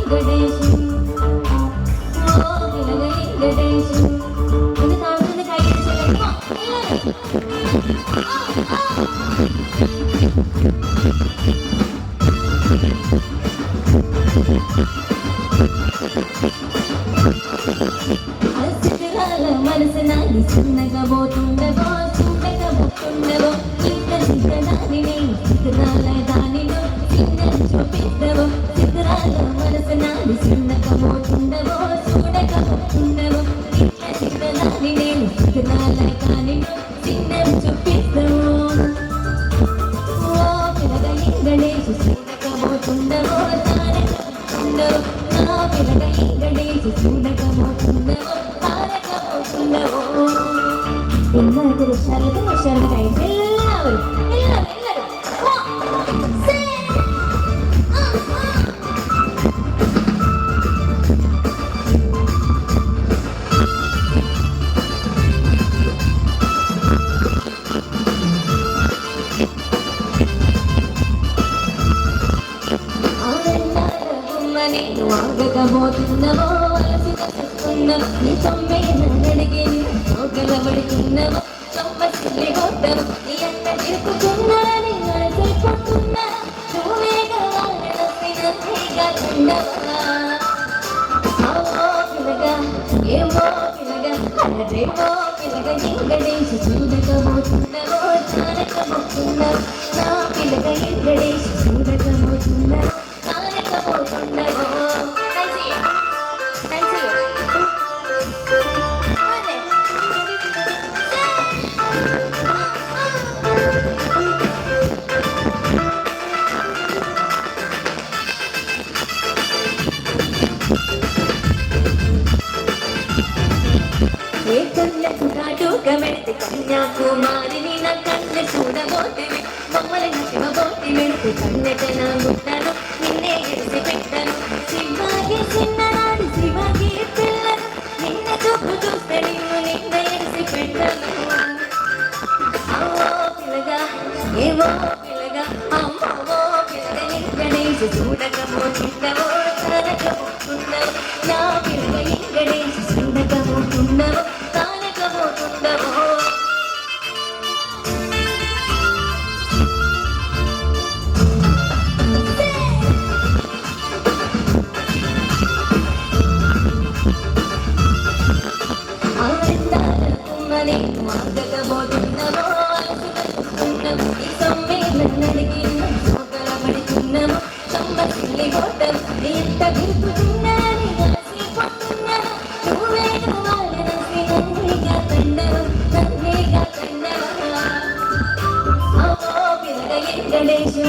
వెంకటేశు ఓ పిల్లగా వెంకటేశు ఇది తాడుతుంది కై మనసు నాది చిన్నగా పోతుండవో చూడగా పోతుండవో ఇంకా సిద్ధదాని సిద్ధరాల దానిలో చిన్నది చూపిద్దవో సిద్ధరాల మనసు నాది చిన్నగా పోతుండవో చూడగా పోతుండవో ఇంకా సిద్ధదాని సిద్ధరాల దానిలో చిన్నది చూపిద్దవో ఓ పిల్లగా గణేష్ చూడగా పోతుండవో తారక పోతుండవో నా పిల్లగా గణేష్ చూడగా పోతుండవో എല്ലാവർക്കും ഉഷാറിട്ട് എല്ലാവരും ఆగకపోతున్నవో అలసిపోతున్నవో నీ తొమ్మే నడిగిన గలబడుతున్నవో చొమ్మసిల్లి కొట్టవు నీ అంత తిరుపుకున్నాని అలసైపోతున్నా నువ్వే కావాలనగా ఉండవా ఓ పిల్లగా ఏమో పిల్లగా అలరేమో పిల్లగా ఇంగడేసి చూడకపోతున్నవో చాలకపోతున్నవో నా పిల్లగా ఇంగడేసి చూడకపోతున్నవో చాలకపోతున్నవో వెళ్తే కన్యాకుమారిని నా కన్ను చూడబోతివి మమ్మల్ని శివబోతి వెళ్తే కన్నెటన గుట్టను నిన్నే ఎడిసి పెట్టను శివాకి చిన్ననాడు శివాకి పిల్లను నిన్న చూపు చూస్తే నిన్ను నిన్న ఎడిసి పెట్టను అవో పిల్లగా ఏవో పిల్లగా అమ్మవో పిల్లగా ఇంకడేసి చూడకపోతున్నావో తనకపోతున్నావు నా పిల్లగా ఇంకడేసి చూడకపోతున్నావు గణేశు